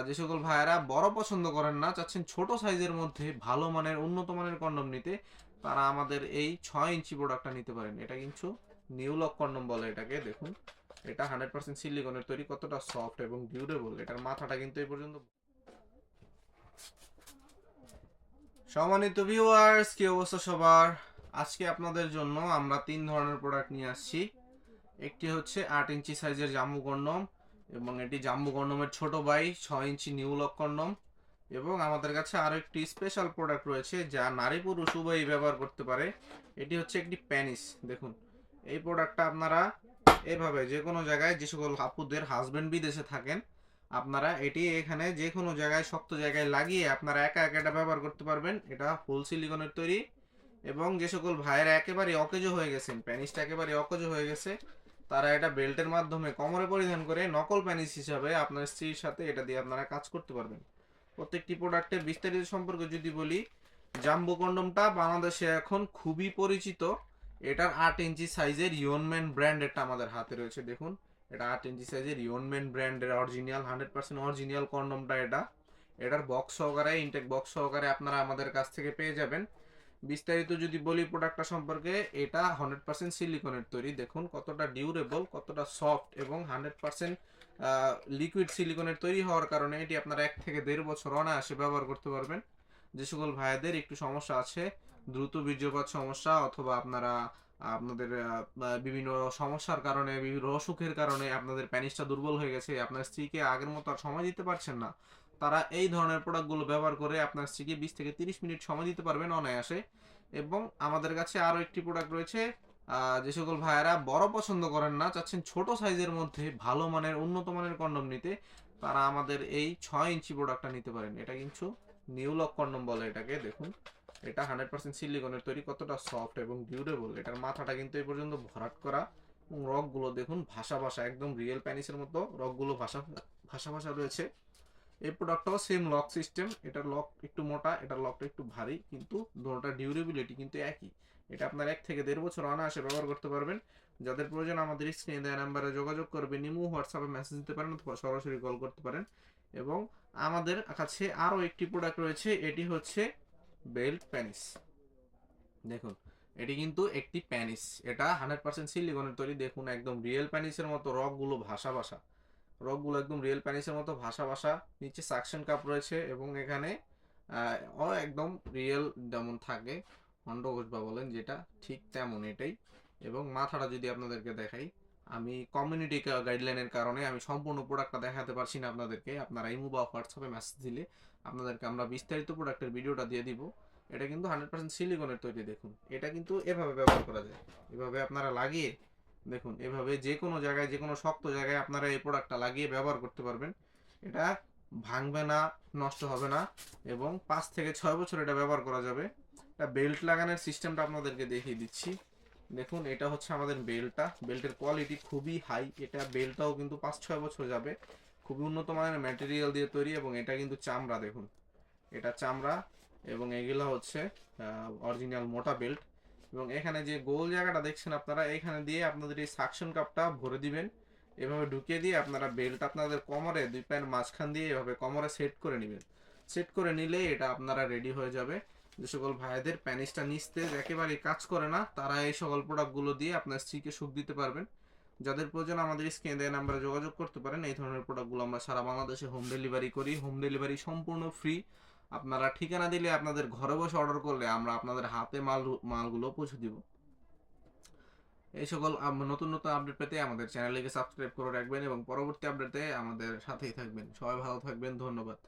যে সকল ভাইয়েরা বড় পছন্দ করেন না, চাচ্ছেন ছোট সাইজের মধ্যে ভালো মানের উন্নত মানের কন্ডম নিতে, তারা আমাদের এই 6 ইঞ্চি প্রোডাক্টটা নিতে পারেন। এটা কিন্তু নিউ লক কন্ডম বলে এটাকে। দেখুন, এটা 100% সিলিকনের তৈরি, কতটা সফট এবং ডিউরেবল। এটার মাথাটা কিন্তু এই পর্যন্ত। সম্মানিত ভিউয়ার্স, কি অবস্থা সবার? আজকে আপনাদের জন্য আমরা 3 ধরনের প্রোডাক্ট নিয়ে আসছি। একটি হচ্ছে 8 ইঞ্চি সাইজের জাম্বু কন্ডম, এবং এটি জাম্বু কন্ডমের ছোট ভাই 6 ইঞ্চি নিউ লক কন্ডম। এবং আমাদের কাছে আরো একটি স্পেশাল প্রোডাক্ট রয়েছে যা নারী পুরুষ উভয়ই ব্যবহার করতে পারে। এটি হচ্ছে একটি প্যানিস। দেখুন, এই প্রোডাক্টটা আপনারা এভাবে যে কোনো জায়গায়, যে সকল আপুদের হাজবেন্ড বিদেশে থাকেন, আপনারা এটি এখানে যে কোনো জায়গায় শক্ত জায়গায় লাগিয়ে আপনারা একা একা এটা ব্যবহার করতে পারবেন। এটা ফুল সিলিকনের তৈরি। এবং যে সকল ভাইয়েরা একেবারে অকেজো হয়ে গেছেন, প্যানিসটা একেবারে অকেজো হয়ে গেছে, তারা এটা বেল্টের মাধ্যমে কোমরে পরিধান করে নকল প্যানিস হিসাবে আপনার স্ত্রীর সাথে এটা দিয়ে আপনারা কাজ করতে পারবেন। প্রত্যেকটি প্রোডাক্টের বিস্তারিত সম্পর্কে যদি বলি, জাম্বো কন্ডমটা বাংলাদেশে এখন খুবই পরিচিত। এটার 8 ইঞ্চি সাইজের ইয়নম্যান ব্র্যান্ডেরটা আমাদের হাতে রয়েছে। দেখুন, এটা 8 ইঞ্চি সাইজের ইয়নম্যান ব্র্যান্ডের অরিজিনাল 100% অরিজিনাল কন্ডমটা এটা। এটার বক্স সহকারে, ইনটেক বক্স সহকারে আপনারা আমাদের কাছ থেকে পেয়ে যাবেন। বিস্তারিত যদি বলি প্রোডাক্টটা সম্পর্কে, এটা 100% সিলিকনের তৈরি। দেখুন কতটা ডিউরেবল, কতটা সফট, এবং 100% লিকুইড সিলিকনের তৈরি হওয়ার কারণে এটি আপনারা 1 থেকে 1.5 বছর অনায়াসে ব্যবহার করতে পারবেন। যে সকল ভাইদের একটু সমস্যা আছে, দ্রুত বীর্যপাত সমস্যা, অথবা আপনাদের বিভিন্ন সমস্যার কারণে, বিভিন্ন অসুখের কারণে আপনাদের প্যানিসটা দুর্বল হয়ে গেছে, আপনার স্ত্রীকে আগের মতো আর সময় দিতে পারছেন না, তারা এই ধরনের প্রোডাক্টগুলো ব্যবহার করে আপনার স্ত্রীকে 20 থেকে 30 মিনিট সময় দিতে পারবেন অনায়াসে। এবং আমাদের কাছে আরও একটি প্রোডাক্ট রয়েছে। যে সকল ভাইয়েরা বড় পছন্দ করেন না, চাচ্ছেন ছোট সাইজের মধ্যে ভালো মানের উন্নত মানের কন্ডম নিতে, তারা আমাদের এই 6 ইঞ্চি প্রোডাক্টটা নিতে পারেন। এটা কিন্তু নিউ লক কন্ডম বলে এটাকে। দেখুন, এটা 100% সিলিকনের তৈরি, কতটা সফট এবং ডিউরেবল। এটার মাথাটা কিন্তু এই পর্যন্ত ভরাট করা, এবং রকগুলো দেখুন ভাসা ভাসা, একদম রিয়েল প্যানিসের মতো রকগুলো ভাসা ভাসা ভাসা রয়েছে। এই প্রোডাক্টটাও সেম লক সিস্টেম। এটার লক একটু মোটা, এটার লকটা একটু ভারী, কিন্তু দুটোটার ডিউরেবিলিটি কিন্তু একই। এটা আপনার 1 থেকে 1.5 বছর অনায়াসে ব্যবহার করতে পারবেন। যাদের প্রয়োজন আমাদের স্ক্রিনে দেওয়া নাম্বারে যোগাযোগ করবেন, ইমো হোয়াটসঅ্যাপে মেসেজ দিতে পারেন, অথবা সরাসরি কল করতে পারেন। এবং আমাদের কাছে আরও একটি প্রোডাক্ট রয়েছে, এটি হচ্ছে বেল্ট প্যানিস। দেখুন, এটি কিন্তু একটি প্যানিস। এটা 100% সিলিকনের তৈরি। দেখুন, একদম রিয়েল প্যানিসের মতো রকগুলো ভাসা ভাসা, রকগুলো একদম রিয়েল প্যানিসের মতো ভাসা ভাসা। নিচে সাকশন কাপ রয়েছে, এবং এখানে একদম রিয়েল যেমন থাকে খন্ডঘোষ বা বলেন যেটা, ঠিক তেমন এটাই। এবং মাথাটা যদি আপনাদেরকে দেখাই, আমি কমিউনিটি গাইডলাইনের কারণে আমি সম্পূর্ণ প্রোডাক্টটা দেখাতে পারছি না আপনাদেরকে। আপনারা ইমো বা হোয়াটসঅ্যাপে মেসেজ দিলে আপনাদেরকে আমরা বিস্তারিত প্রোডাক্টের ভিডিওটা দিয়ে দিব। এটা কিন্তু 100% সিলিকনের তৈরি। দেখুন, এটা কিন্তু এভাবে ব্যবহার করা যায়, এভাবে আপনারা লাগিয়ে, দেখুন এভাবে যে কোনো জায়গায়, যে কোনো শক্ত জায়গায় আপনারা এই প্রোডাক্টটা লাগিয়ে ব্যবহার করতে পারবেন। এটা ভাঙবে না, নষ্ট হবে না, এবং 5 থেকে 6 বছর এটা ব্যবহার করা যাবে। এটা বেল্ট লাগানোর সিস্টেমটা আপনাদেরকে দেখিয়ে দিচ্ছি। দেখুন, এটা হচ্ছে আমাদের বেল্টটা। বেল্টের কোয়ালিটি খুবই হাই। এটা বেল্টটাও কিন্তু 5-6 বছর যাবে। খুবই উন্নত মানের ম্যাটেরিয়াল দিয়ে তৈরি, এবং এটা কিন্তু চামড়া। দেখুন, এটা চামড়া, এবং এগুলো হচ্ছে অরিজিনাল মোটা বেল্ট। এবং এখানে যে গোল জায়গাটা দেখছেন আপনারা, এখানে দিয়ে আপনাদের এই সাকশন কাপটা ভরে দিবেন, এভাবে ঢুকিয়ে দিয়ে আপনারা বেল্ট আপনাদের কোমরে, দুই পায়ের মাঝখান দিয়ে এভাবে কোমরে সেট করে নেবেন। সেট করে নিলে এটা আপনারা রেডি হয়ে যাবে। যে সকল ভাইদের প্যানিসটা নিস্তেজ, একেবারেই কাজ করে না, তারা এই সকল প্রোডাক্টগুলো দিয়ে আপনার স্ত্রীকে সুখ দিতে পারবেন। যাদের প্রয়োজন আমাদের স্ক্রিনে দেওয়া নাম্বারে যোগাযোগ করতে পারেন। এই ধরনের প্রোডাক্টগুলো আমরা সারা বাংলাদেশে হোম ডেলিভারি করি। হোম ডেলিভারি সম্পূর্ণ ফ্রি। আপনারা ঠিকানা দিলে, আপনাদের ঘরে বসে অর্ডার করলে আমরা আপনাদের হাতে মালগুলো পৌঁছে দিব। এই সকল নতুন নতুন আপডেট পেতে আমাদের চ্যানেলটিকে সাবস্ক্রাইব করে রাখবেন, এবং পরবর্তী আপডেটে আমাদের সাথেই থাকবেন। সবাই ভালো থাকবেন, ধন্যবাদ।